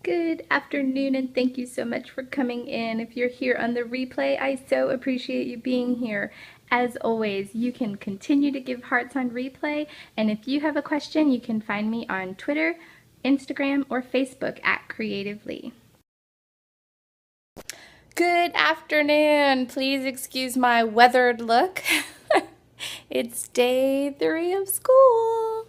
Good afternoon, and thank you so much for coming in. If you're here on the replay, I so appreciate you being here. As always, you can continue to give hearts on replay, and if you have a question, you can find me on Twitter, Instagram, or Facebook at CreativLEI. Good afternoon. Please excuse my weathered look. It's day 3 of school.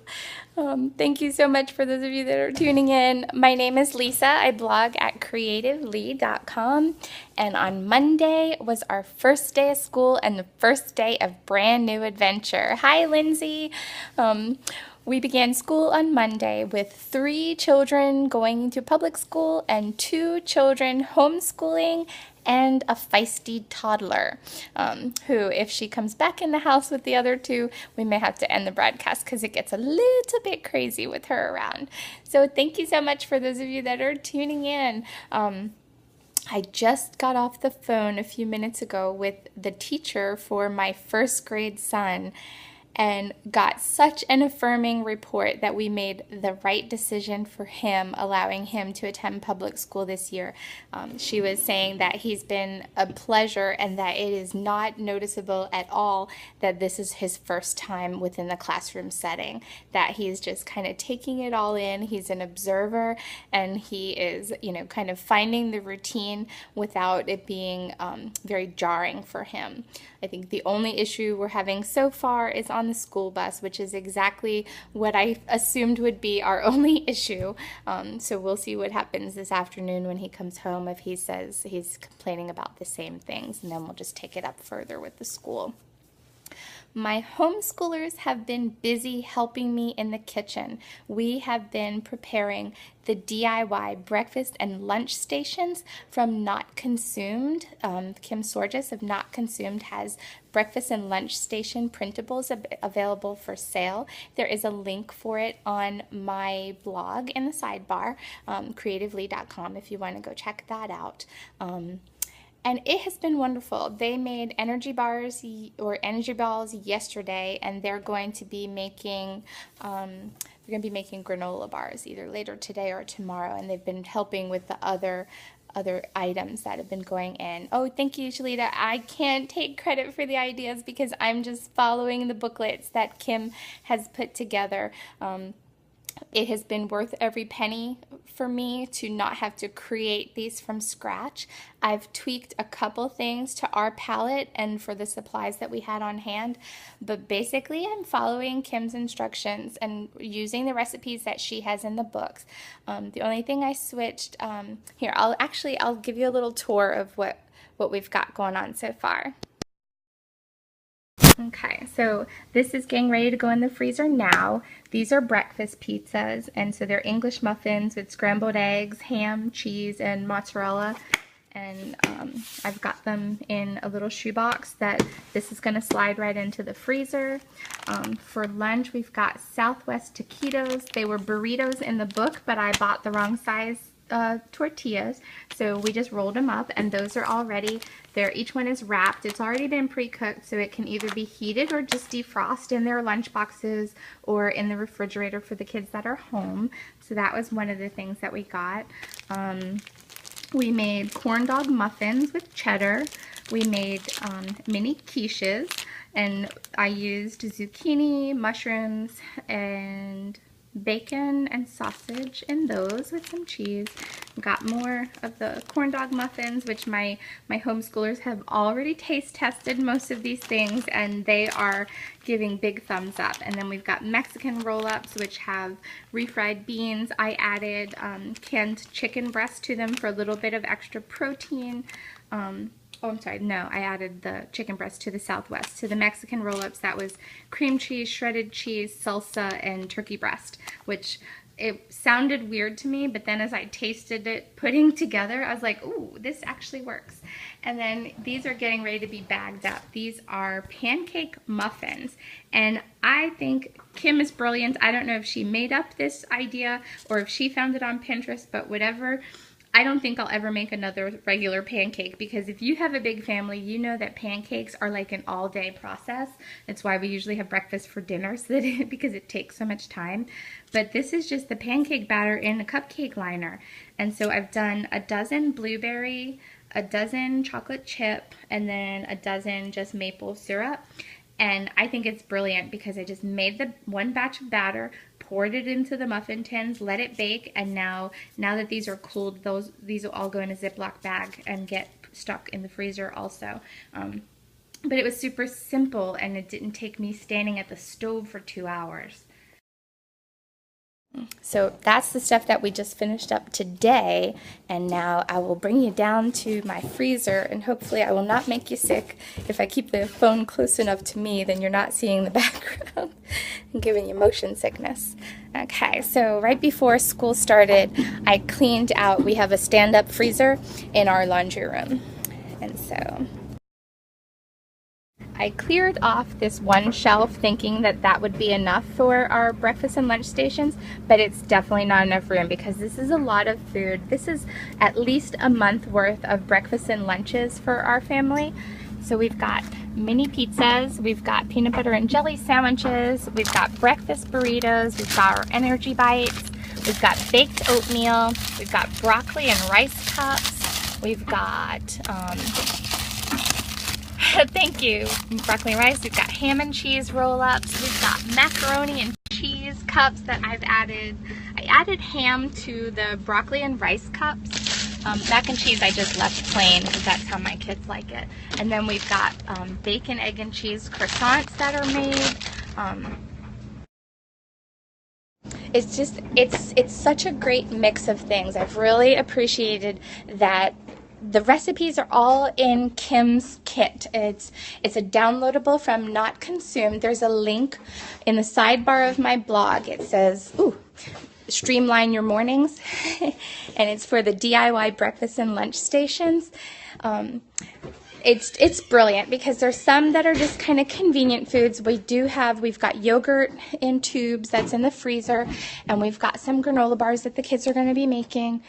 Thank you so much for those of you that are tuning in. My name is Lisa. I blog at CreativLEI.com. And on Monday was our first day of school and the first day of brand new adventure. Hi, Lindsay. We began school on Monday with 3 children going to public school and 2 children homeschooling and a feisty toddler who, if she comes back in the house with the other 2, we may have to end the broadcast because it gets a little bit crazy with her around. So thank you so much for those of you that are tuning in. I just got off the phone a few minutes ago with the teacher for my first grade son and got such an affirming report that we made the right decision for him, allowing him to attend public school this year. She was saying that he's been a pleasure and that it is not noticeable at all that this is his first time within the classroom setting, that he's just kind of taking it all in. He's an observer and he is, kind of finding the routine without it being very jarring for him. I think the only issue we're having so far is on the school bus, which is exactly what I assumed would be our only issue. So we'll see what happens this afternoon when he comes home, if he says he's complaining about the same things, and then we'll just take it up further with the school. My homeschoolers have been busy helping me in the kitchen. We have been preparing the DIY breakfast and lunch stations from Not Consumed. Kim Sorges of Not Consumed has breakfast and lunch station printables available for sale. There is a link for it on my blog in the sidebar, CreativLEI.com, if you want to go check that out. And it has been wonderful. They made energy balls yesterday, and they're going to be making granola bars either later today or tomorrow. And they've been helping with the other items that have been going in. Oh, thank you, Shalita. I can't take credit for the ideas because I'm just following the booklets that Kim has put together. It has been worth every penny for me to not have to create these from scratch. I've tweaked a couple things to our palette and for the supplies that we had on hand, but basically I'm following Kim's instructions and using the recipes that she has in the books. The only thing I switched, here, I'll give you a little tour of what we've got going on so far. Okay, so this is getting ready to go in the freezer now. These are breakfast pizzas, and so they're English muffins with scrambled eggs, ham, cheese, and mozzarella. And I've got them in a little shoebox that this is going to slide right into the freezer. For lunch, we've got Southwest taquitos. They were burritos in the book, but I bought the wrong size tortillas, so we just rolled them up, and those are all ready. Each one is wrapped. It's already been pre-cooked, so it can either be heated or just defrost in their lunch boxes or in the refrigerator for the kids that are home. So that was one of the things that we got. We made corn dog muffins with cheddar. We made mini quiches, and I used zucchini, mushrooms, and bacon and sausage in those with some cheese. Got more of the corn dog muffins, which my homeschoolers have already taste tested most of these things, and they are giving big thumbs up. And then we've got Mexican roll-ups, which have refried beans. I added canned chicken breast to them for a little bit of extra protein. Oh, I'm sorry, no, I added the chicken breast to the Southwest. To the Mexican roll-ups, that was cream cheese, shredded cheese, salsa, and turkey breast, which it sounded weird to me, but then as I tasted it putting together, I was like, ooh, this actually works. And then these are getting ready to be bagged up. These are pancake muffins, and I think Kim is brilliant. I don't know if she made up this idea or if she found it on Pinterest, but whatever. I don't think I'll ever make another regular pancake, because if you have a big family, you know that pancakes are like an all-day process. That's why we usually have breakfast for dinner, so that because it takes so much time. But this is just the pancake batter in a cupcake liner. And so I've done a dozen blueberry, a dozen chocolate chip, and then a dozen just maple syrup. And I think it's brilliant because I just made the one batch of batter, poured it into the muffin tins, let it bake, and now that these are cooled, these will all go in a Ziploc bag and get stuck in the freezer also. But it was super simple, and it didn't take me standing at the stove for 2 hours. So that's the stuff that we just finished up today, and now I will bring you down to my freezer, and hopefully I will not make you sick. If I keep the phone close enough to me, then you're not seeing the background and giving you motion sickness. Okay, so right before school started, I cleaned out, we have a stand-up freezer in our laundry room, and so I cleared off this one shelf thinking that that would be enough for our breakfast and lunch stations, but it's definitely not enough room because this is a lot of food. This is at least a month worth of breakfast and lunches for our family. So we've got mini pizzas, we've got peanut butter and jelly sandwiches, we've got breakfast burritos, we've got our energy bites, we've got baked oatmeal, we've got broccoli and rice cups, we've got thank you, broccoli and rice. We've got ham and cheese roll-ups. We've got macaroni and cheese cups that I've added. I added ham to the broccoli and rice cups. Mac and cheese I just left plain because that's how my kids like it. And then we've got bacon, egg, and cheese croissants that are made. It's such a great mix of things. I've really appreciated that the recipes are all in Kim's kit. It's a downloadable from Not Consumed. There's a link in the sidebar of my blog. It says, ooh, streamline your mornings. And it's for the DIY breakfast and lunch stations. It's brilliant because there's some that are just kind of convenient foods. We've got yogurt in tubes that's in the freezer, and we've got some granola bars that the kids are going to be making.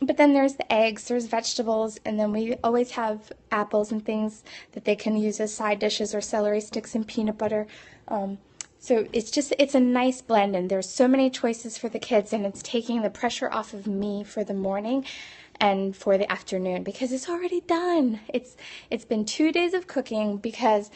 But then there's the eggs, there's vegetables, and then we always have apples and things that they can use as side dishes, or celery sticks and peanut butter. So it's a nice blend, and there's so many choices for the kids, and it's taking the pressure off of me for the morning and for the afternoon because it's already done. It's been 2 days of cooking because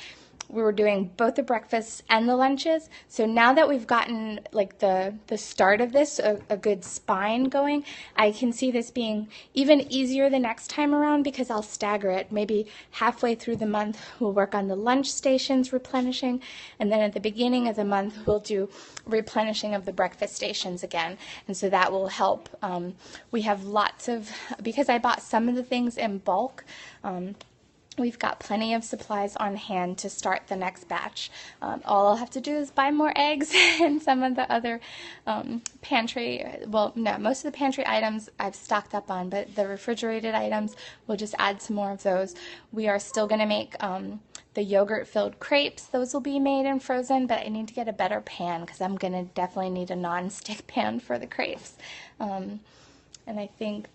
we were doing both the breakfasts and the lunches. So now that we've gotten like the start of this, a good spine going, I can see this being even easier the next time around because I'll stagger it. Maybe halfway through the month we'll work on the lunch stations replenishing, and then at the beginning of the month we'll do replenishing of the breakfast stations again. And so that will help. We have lots of, because I bought some of the things in bulk, we've got plenty of supplies on hand to start the next batch. All I'll have to do is buy more eggs and some of the other pantry, well, no, most of the pantry items I've stocked up on, but the refrigerated items, we'll just add some more of those. We are still going to make the yogurt-filled crepes. Those will be made and frozen, but I need to get a better pan because I'm going to definitely need a non-stick pan for the crepes. And I think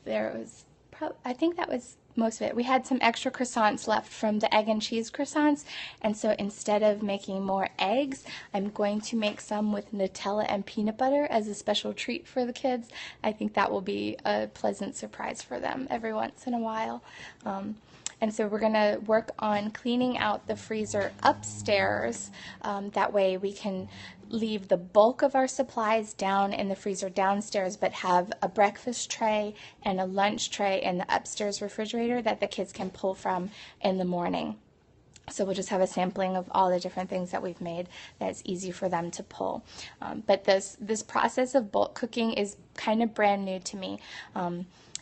I think that was most of it. We had some extra croissants left from the egg and cheese croissants, and so instead of making more eggs, I'm going to make some with Nutella and peanut butter as a special treat for the kids. I think that will be a pleasant surprise for them every once in a while. And so we're going to work on cleaning out the freezer upstairs. That way we can leave the bulk of our supplies down in the freezer downstairs, but have a breakfast tray and a lunch tray in the upstairs refrigerator that the kids can pull from in the morning. So we'll just have a sampling of all the different things that we've made that's easy for them to pull. But this process of bulk cooking is kind of brand new to me.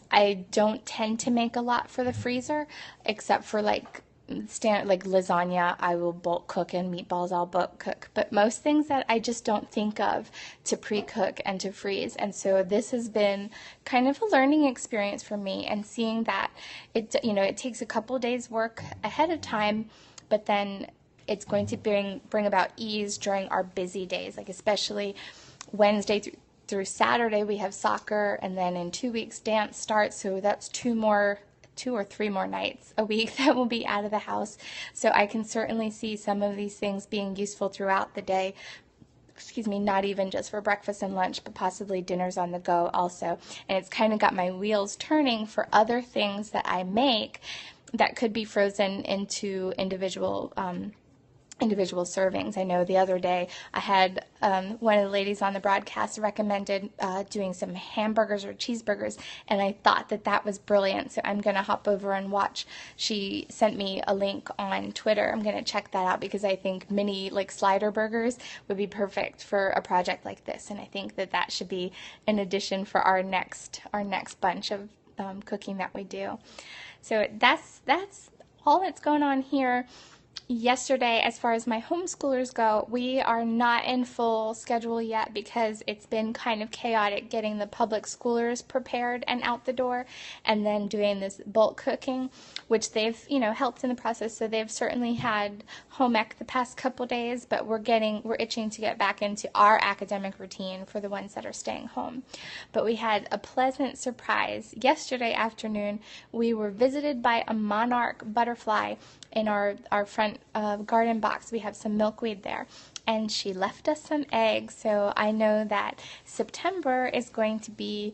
I don't tend to make a lot for the freezer, except for like lasagna, I will bulk cook, and meatballs I'll bulk cook. But most things that I just don't think of to pre-cook and to freeze. And so this has been kind of a learning experience for me, and seeing that it takes a couple days work ahead of time, but then it's going to bring about ease during our busy days, like especially Wednesday through through Saturday we have soccer, and then in 2 weeks dance starts, so that's 2 or 3 more nights a week that will be out of the house. So I can certainly see some of these things being useful throughout the day. Excuse me, not even just for breakfast and lunch, but possibly dinners on the go also. And it's kind of got my wheels turning for other things that I make that could be frozen into individual servings. I know the other day I had one of the ladies on the broadcast recommended doing some hamburgers or cheeseburgers, and I thought that that was brilliant. So I'm going to hop over and watch. She sent me a link on Twitter. I'm going to check that out because I think mini like slider burgers would be perfect for a project like this, and I think that that should be an addition for our next bunch of cooking that we do. So that's all that's going on here. Yesterday, as far as my homeschoolers go, we are not in full schedule yet because it's been kind of chaotic getting the public schoolers prepared and out the door, and then doing this bulk cooking, which they've, helped in the process. So they've certainly had home ec the past couple days, but we're itching to get back into our academic routine for the ones that are staying home. But we had a pleasant surprise. Yesterday afternoon, we were visited by a monarch butterfly in our front garden box. We have some milkweed there, and she left us some eggs. So I know that September is going to be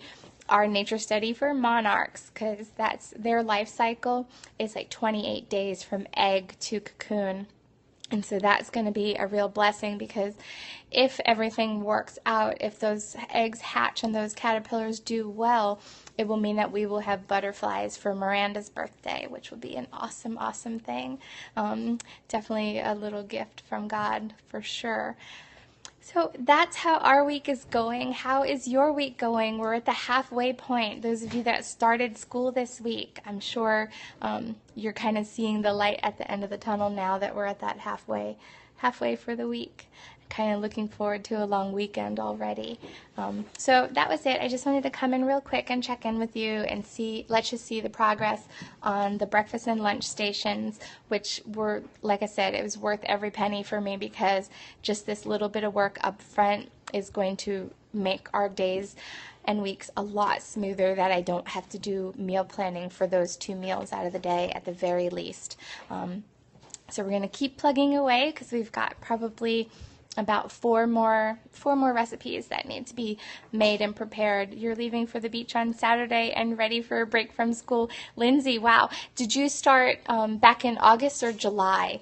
our nature study for monarchs, because that's their life cycle is like 28 days from egg to cocoon. And so that's going to be a real blessing, because if everything works out, if those eggs hatch and those caterpillars do well, it will mean that we will have butterflies for Miranda's birthday, which will be an awesome, awesome thing. Definitely a little gift from God for sure. So that's how our week is going. How is your week going? We're at the halfway point. Those of you that started school this week, I'm sure you're kind of seeing the light at the end of the tunnel now that we're at that halfway for the week. Kind of looking forward to a long weekend already. So that was it. I just wanted to come in real quick and check in with you and let you see the progress on the breakfast and lunch stations, which were, like I said, it was worth every penny for me, because just this little bit of work up front is going to make our days and weeks a lot smoother, that I don't have to do meal planning for those 2 meals out of the day at the very least. So we're going to keep plugging away, because we've got probably about four more recipes that need to be made and prepared. You're leaving for the beach on Saturday and ready for a break from school. Lindsay, wow, did you start back in August or July?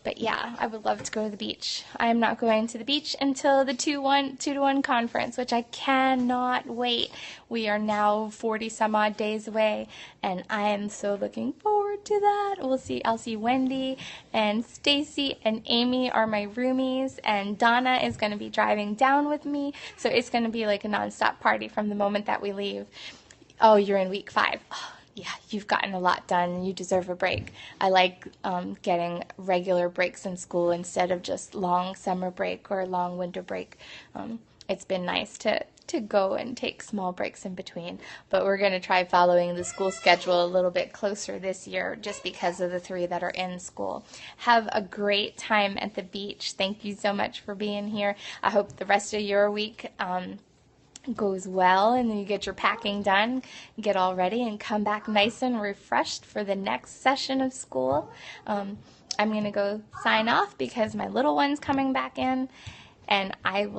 But yeah, I would love to go to the beach. I am not going to the beach until the 2-to-1 conference, which I cannot wait. We are now 40 some odd days away, and I am so looking forward to that. We'll see. I'll see Wendy and Stacy and Amy are my roomies, and Donna is going to be driving down with me. So it's going to be like a nonstop party from the moment that we leave. Oh, you're in week 5. Oh, yeah, you've gotten a lot done, and you deserve a break. I like getting regular breaks in school instead of just long summer break or long winter break. It's been nice to go and take small breaks in between, but we're going to try following the school schedule a little bit closer this year, just because of the 3 that are in school. Have a great time at the beach. Thank you so much for being here. I hope the rest of your week goes well, and then you get your packing done, get all ready, and come back nice and refreshed for the next session of school. I'm going to go sign off because my little one's coming back in, and I will